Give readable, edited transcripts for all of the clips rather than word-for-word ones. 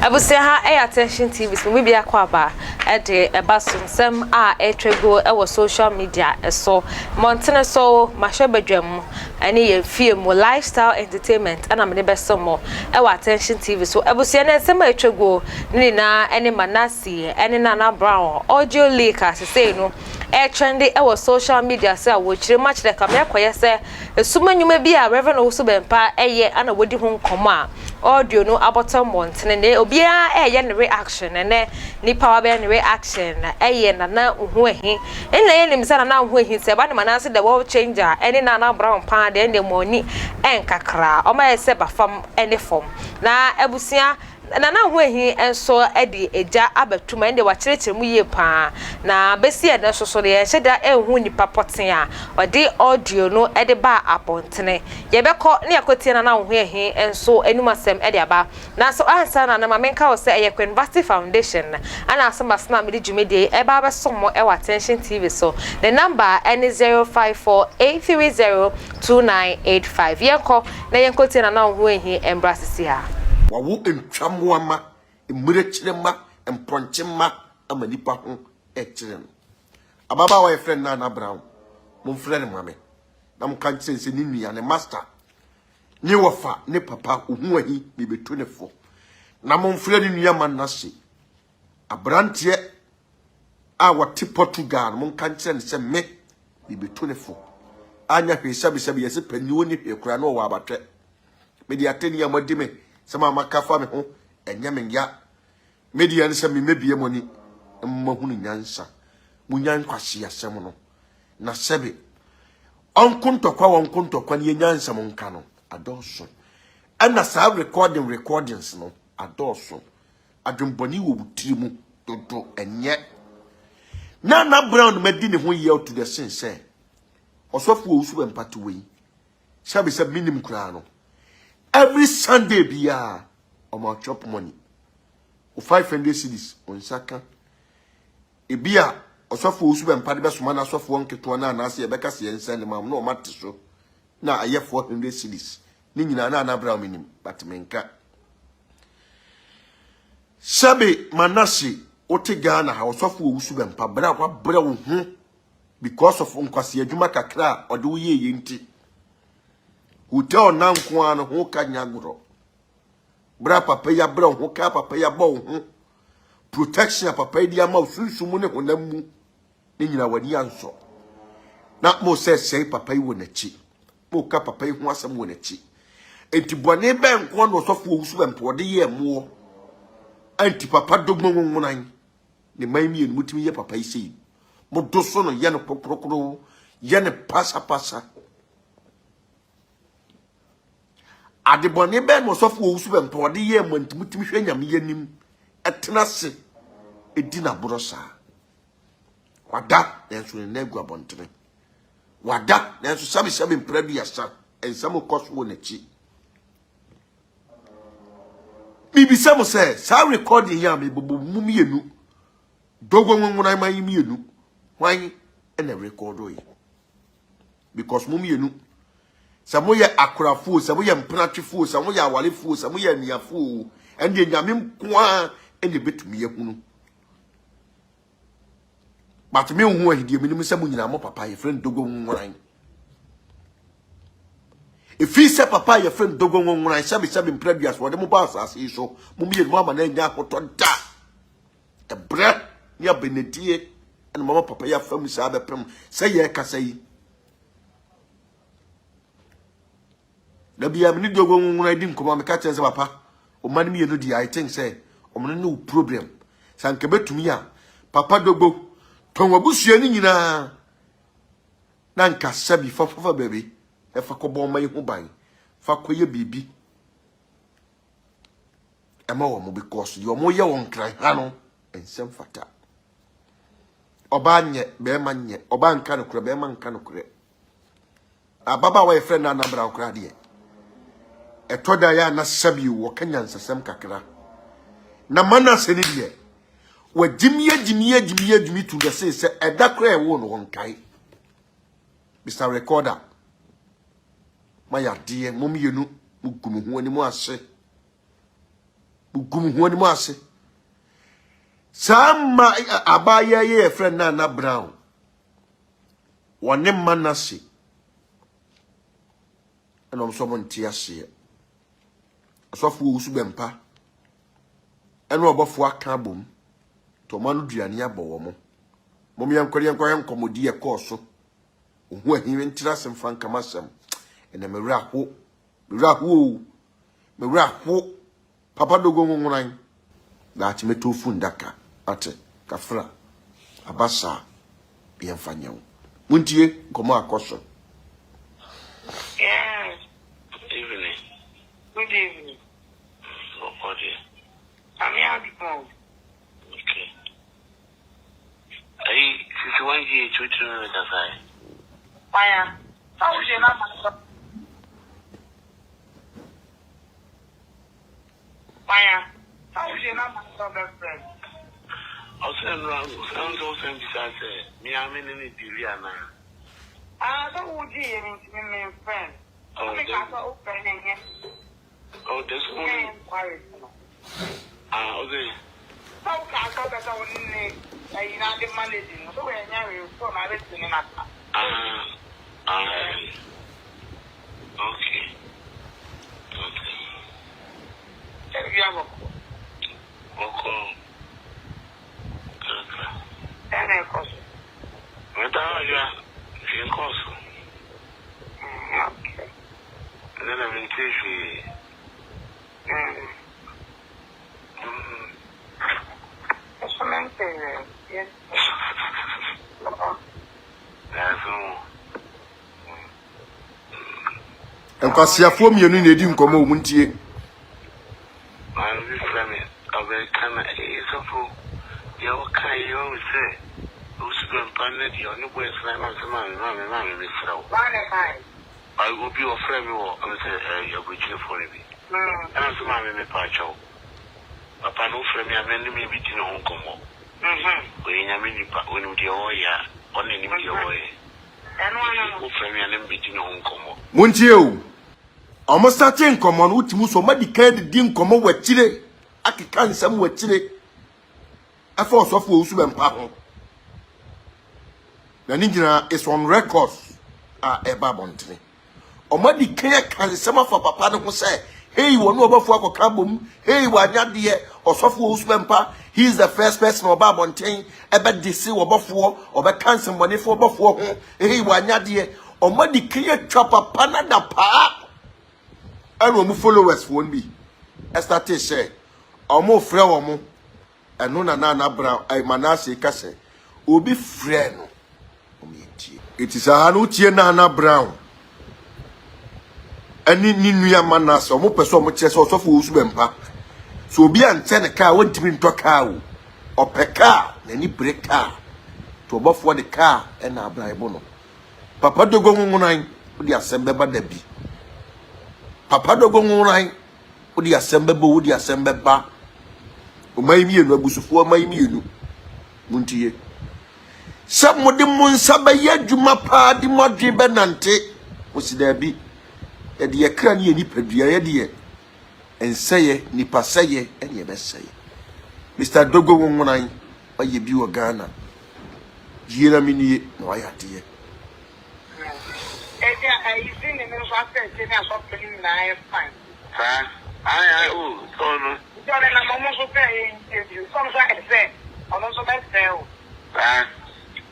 Abusia ha attention TV so we be akwaba de ebasonsem a etwego e wo social media so montene so mahwebadwam ani ye fie mo lifestyle entertainment ana me besomo e wo attention TV so abusia na ensem etwego ni na ene Manasseh ene Naana Brown audio leaker say no trendy e wo social media say wo chire match de kamera koye say esumanyuma bi a Reverend Owusu Bempah eye ana wodi ho nkomo a audio no abotom montene ne obia eye ne reaction ne nipa wa be ne reaction eye na uhu ehi ena ye nim say na uhu ehi say ba ne Manasseh the world changer ene Naana Brown pan de ende moni enkakra o ma ese bafam ene fom na abusia Naana uhu ehi enso edi eja abatuma ende wa kirekire mu ye pa na besi ede soso de hyeda ehu nipa poten a odi audio no ede ba abontene ye beko ne yakotie Naana uhu ehi enso enumasem ede aba na so ansa na mamenka wo se eye University Foundation ana asema sna me djumede e ba besomo e wa attention TV so the number n 0548302985 yenko na yenkotie Naana uhu ehi embrasisi ha wawo entwamoama emurechirema empronchema amanipa ho echire ababa wa friend Naana Brown mo friend mame na mo kan sense ni nua ne master ni wofa ne papa ohu ahi me beto ne fo na mo friend nua Manasseh abrantie a wate Portugal mo kan kire se me beto ne fo anya hwesa be yese paniwo ni hwekura no wa abatwe me di ateni amadi me sama makafa me ho enya me ya media nse me mebie moni mmahunu nyansa munyan kwase asem no na sebe onkuntokwa wonkuntokwa ne nyansa mo nka no adoso ana sa recordings no adoso adwemboni wo butiri mu dodo enye Naana Brown medi ne ho ye to the sense osofu Owusu Bempah to we sabe minim kura no every Sunday biya o ma chop money o 500 cedis on saka e biya osofu Owusu Bempah de besoma na osofu wonketo na anase e beka se yensen mam na o mate so na aye 400 cedis ni nyina na Naana Brown minim but menka sabe Manasseh o te Ghana ha osofu Owusu Bempah bra kwa bra wo hu because of nkwase adwuma kakra o de wo ye yenti hotel na nko an ho ka nyagoro bra papa ya bra ho ka papa ya bo ho protection papa di ama sunsumu ne honam ne nyina wani anso na mo se papa yi wonachi mo ka papa yi ho asem wonachi enti bone be nko no sofo Owusu Bempah de ye mo anti papa dogmo nwonan ne maimi en mutimi ye papa yi sei mo doso no ye no poprokro ye ne pasa adebone ben mo sofo Owusu Bempah de ye mantumutim hwanyam yanim etenase edina brosa wada nenso ne gu abontere wada nenso sabi mpradu yasa ensamo koso na chi bibisa mo se sa recording ya me bobo mumienu dogo nwonwona man mienu hwan ene record oyi because mumienu samoye akurafo samoye mpratwefo samoye awalefo samoye aniafo ende nyame nkoa ene betumi yehunu but me hu ahidie menim samu nyina mo papa ye friend dogo nwonwan efi se papa ye friend dogo nwonwan sabi mpraduas wo de mo ba asase so mumiye mo ama na nya akoto da e bre ya benedie ene mama papa ya fam sa bepem se ye kasa yi da bia me ni dogo nwona di nkoma me ka chense papa o man me no di I think say o me no problem sanke betumi a papa dogo ton wabusua ni nyina na nka sabi fafafa baby e fa ko bon mai hu ban fa ko ye bibi e ma wo mo because yo mo ye won kran ha no ensem fata oba nye be ma nye oba nka no kure be ma nka no kure ababa wa friend na Naana Brown kura de etoda ya na sabi wo kanya nsasem kakra na Manasseh ni de wa jimie to the say eda kra e wo no wonkai Mr. Recorder ma ya de momienu mugunu ho ani mo ase gum ho ni mo ase sama abaya ye friend Naana Brown wone Manasseh enom so monti ase asofo Owusu Bempah eno obofo aka bom to manu duane abowo mo mom yankore nkomodi ye koso ohu ahiwe ntira semfa nkamasem ene mewra ho papa dogo ngunran da ati metofu ndaka ate kafra abasa bienfanyew muntie nkomo akoso. Yes. Good evening. Okay. I'm here before. Okay. I 51 years to the side. Why? How would you not? Why? How would you not my best friend? I'll send around. Sounds all same besides me. I'm in the Diana. I don't want you in friend. Oh, this morning. Okay. How can I talk about only a United managing? So we're married for my listening. Okay. You have a call. And a cost. What are you in cost? Okay. And then I'm in TV. Yes. Enkasiafo mienu na edi nkomo omuntie. I will frame it. I will come so you can you say who's been planted your new way slam on some man with flow. I will be your friend or you're waiting for me. And I'm some man in the patcho. Papa no frame your men may be in Hong Kong. When you mean when you do on any way. And one will frame your name between Hong Kong. Muntie. Almost starting common with Muso Madicade dim come with Chile. I can some with Chile. A force of Owusu Bempah. The ninja is on records are a babontine. Omadi can some of Papa who say, hey, one over for a cabum, hey, what not dear, or soft Owusu Bempah. He is the first person of Babontine, about DC or Buffalo, or by cancer money for Buffalo, hey, what not dear, or Muddy clear chopper panada pa. And we followers won't be. As that is said, or more frail and no Naana Brown, I Manasseh Casse, will be friend. It is a Hanutia Naana Brown. And in Ninuya Manasseh, or more person chess or so for Bempah. So be and send a car went to into a cow or per car, any break car to above for the car and our Bible. Papa do go on with the assembly by the bee. Papa do go on with the assembly, with the assembly bar. My meal, Owusu for my meal. Muntie. Some of the Monsabaya Jumapa, the Madri Benante, was there be at the Akani Nipedia, dear. And say nipa say and ye best say. Mr. Dogo Wonai, or ye be a Ghana. Jira mini, no, I had ye. You sing in the faster, something I find. I oh, so I'm almost paying you. Sometimes say, I'm also best sale.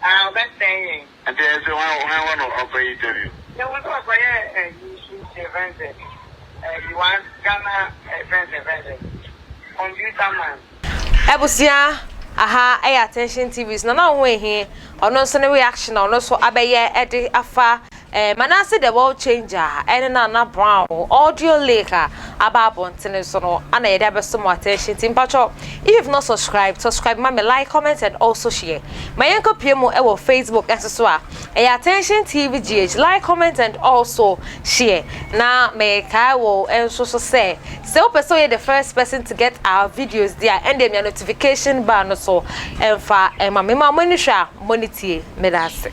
I'll bet saying. And there's one of you. There was a you should event. You want Ghana event. Computer man. Ebusia, aha, attention TVs. No way here. Or no sunny reaction, or no so abeye edi afa. Manasseh the world changer, and Naana Brown, audio Leaker, about Bontinesono, and I have some attention team. If you've not subscribed, mommy, like, comment, and also share. My uncle PMO ewo Facebook and so attention Tvgh, like, comment, and also share. Now, may I will also say, so you're the first person to get our videos there, and then your notification bar so and for my mama money money medase.